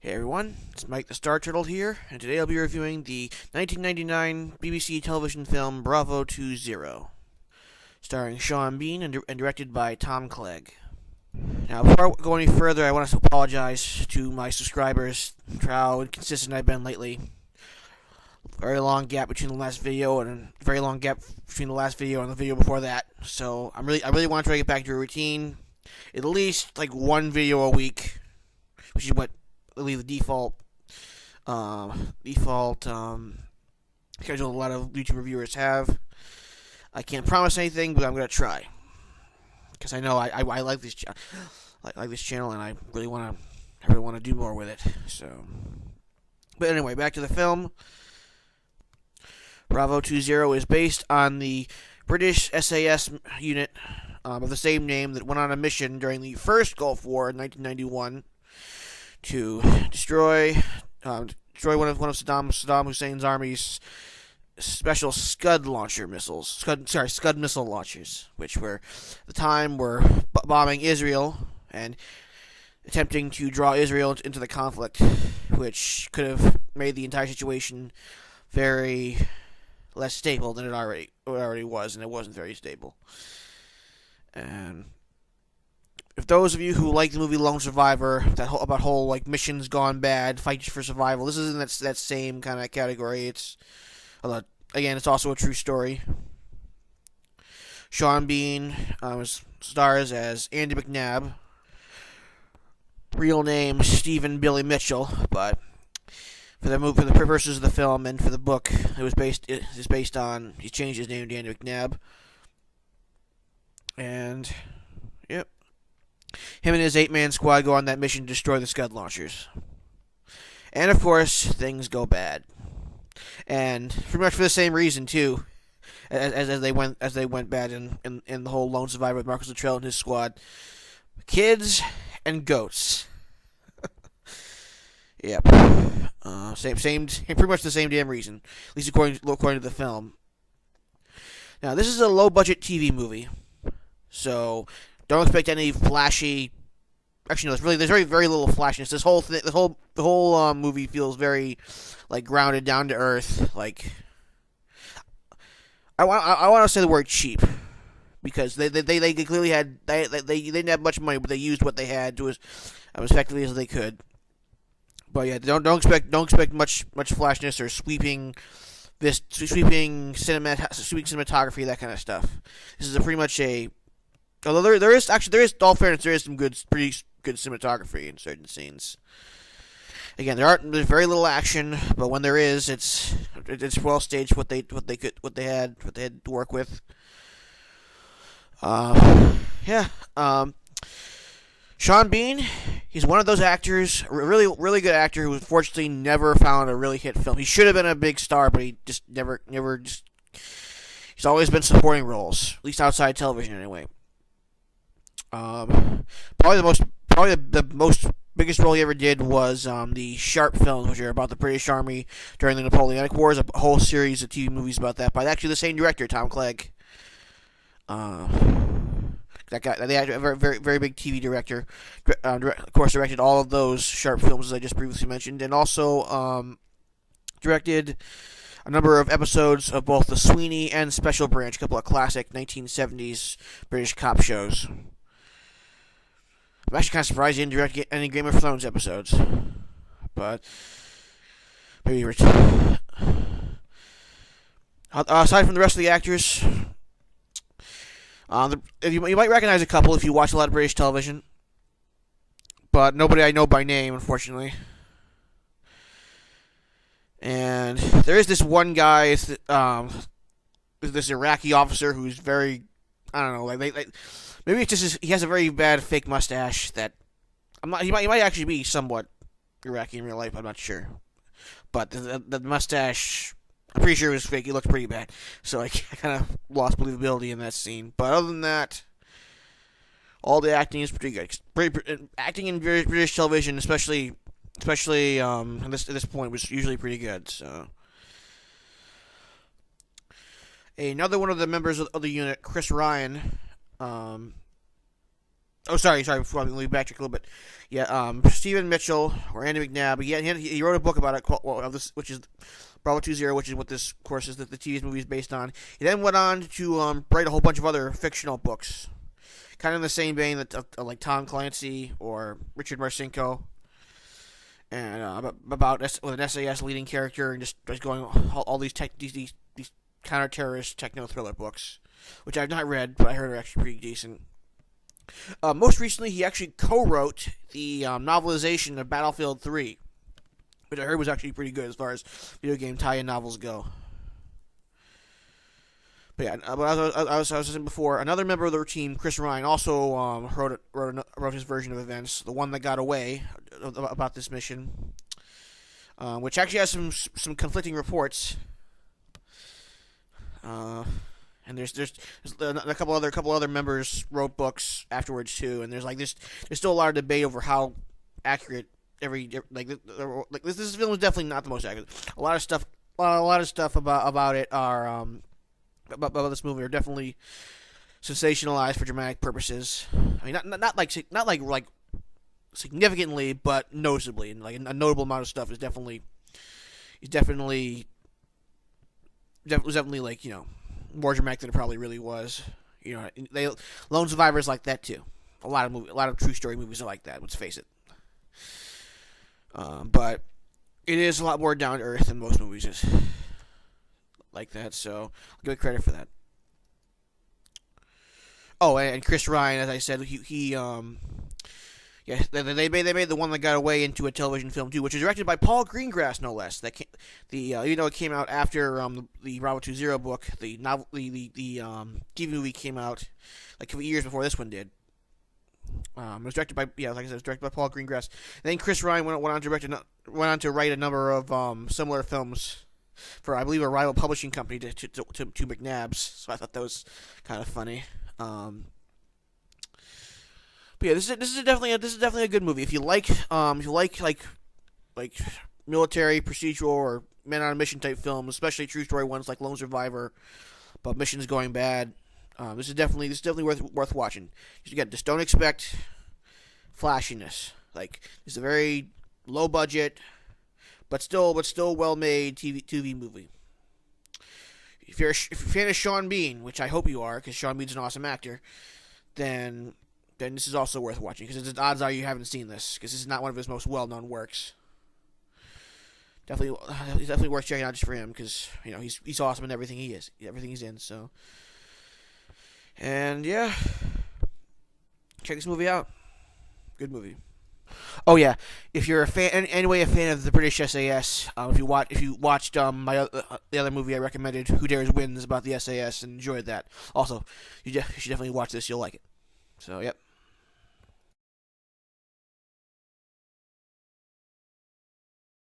Hey everyone, it's Mike the Star Turtle here, and today I'll be reviewing the 1999 BBC television film Bravo 20, starring Sean Bean and directed by Tom Clegg. Now, before I go any further, I want to apologize to my subscribers for how inconsistent I've been lately. Very long gap between the last video and a very long gap between the last video and the video before that. So I really want to try to get back to a routine, at least like one video a week, which is what the default schedule a lot of YouTube reviewers have. I can't promise anything, but I'm gonna try because I know I like this like this channel, and I really want to do more with it. So, but anyway, back to the film. Bravo 20 is based on the British SAS unit of the same name that went on a mission during the first Gulf War in 1991 to destroy one of Saddam Hussein's army's special Scud launcher missiles. Scud missile launchers, which were at the time were bombing Israel and attempting to draw Israel into the conflict, which could have made the entire situation very less stable than it already was, and it wasn't very stable. And if those of you who like the movie Lone Survivor, about whole like missions gone bad, fights for survival, this is in that same kind of category. Again, it's also a true story. Sean Bean stars as Andy McNabb, real name Stephen Billy Mitchell, but for the purposes of the film and for the book, he changed his name to Andy McNabb, and yep. Him and his 8-man squad go on that mission to destroy the Scud launchers. And of course, things go bad. And pretty much for the same reason too, as they went bad in the whole Lone Survivor with Marcus Luttrell and his squad. Kids and goats. Yep. Pretty much the same damn reason. At least according to the film. Now, this is a low-budget TV movie, so don't expect any flashy. Actually, no. There's very little flashiness. The whole movie feels very like grounded, down to earth. Like I want to say the word cheap because they clearly had they didn't have much money, but they used what they had to as effectively as they could. But yeah, don't expect much flashiness or sweeping cinematography, that kind of stuff. This is pretty much a. Although there is all fairness, there is some pretty good cinematography in certain scenes. Again, there's very little action, but when there is, it's well staged what they had to work with. Yeah. Sean Bean, he's one of those actors, really good actor who unfortunately never found a really hit film. He should have been a big star, but he just never just. He's always been supporting roles, at least outside television anyway. Probably the most biggest role he ever did was the Sharp films, which are about the British Army during the Napoleonic Wars. A whole series of TV movies about that by actually the same director, Tom Clegg. That guy, a very big TV director, of course, directed all of those Sharp films as I just previously mentioned, and also directed a number of episodes of both the Sweeney and Special Branch, a couple of classic 1970s British cop shows. I'm actually kind of surprised he didn't direct any Game of Thrones episodes. But maybe aside from the rest of the actors, you might recognize a couple if you watch a lot of British television. But nobody I know by name, unfortunately. And there is this one guy, this Iraqi officer who's very, I don't know, maybe it's just he has a very bad fake mustache that he might actually be somewhat Iraqi in real life. I'm not sure, but the mustache, I'm pretty sure it was fake. He looked pretty bad, so I kind of lost believability in that scene. But other than that, all the acting is pretty good. Acting in British television, especially at this point, was usually pretty good. So. Another one of the members of the unit, Chris Ryan, Oh, sorry. Before let me backtrack a little bit. Yeah, Stephen Mitchell or Andy McNabb. He wrote a book about it, which is Bravo 20, which is what this course is that the TV movie is based on. He then went on to write a whole bunch of other fictional books, kind of in the same vein that like Tom Clancy or Richard Marcinko, and about with an SAS leading character, and just going all these counter-terrorist techno-thriller books, which I've not read, but I heard are actually pretty decent. Most recently, he actually co-wrote the novelization of Battlefield 3, which I heard was actually pretty good as far as video game tie-in novels go. But yeah, I was saying before, another member of the team, Chris Ryan, also wrote his version of events, the one that got away, about this mission, which actually has some conflicting reports. And there's a couple other members wrote books afterwards too, and there's still a lot of debate over how accurate this film is definitely not the most accurate. A lot of stuff about it are about this movie are definitely sensationalized for dramatic purposes. I mean, not like significantly, but noticeably, and like a notable amount of stuff is definitely like, you know, more dramatic than it probably really was. You know, Lone Survivors like that too. A lot of true story movies are like that. Let's face it. But it is a lot more down to earth than most movies is like that. So I'll give it credit for that. Oh, and Chris Ryan, as I said, they made the one that got away into a television film too, which is directed by Paul Greengrass, no less. Even though it came out after the Bravo 20 book, the TV movie came out like a few years before this one did. It was directed by like I said, it was directed by Paul Greengrass. And then Chris Ryan went on to write a number of similar films for, I believe, a rival publishing company to McNabb's. So I thought that was kind of funny. But yeah, this is definitely a good movie. If you like military procedural or men on a mission type films, especially true story ones like Lone Survivor, about missions going bad, this is definitely worth watching. Just don't expect flashiness. Like, it's a very low budget, but still well made TV movie. If you're a fan of Sean Bean, which I hope you are, because Sean Bean's an awesome actor, then this is also worth watching, because odds are you haven't seen this, because this is not one of his most well-known works. It's definitely worth checking out just for him, because, you know, he's awesome in everything he's in. So, and yeah, check this movie out. Good movie. Oh yeah, if you're a fan of the British SAS, if you watched the other movie I recommended, Who Dares Wins, about the SAS, and enjoyed that, also you should definitely watch this. You'll like it. So yep.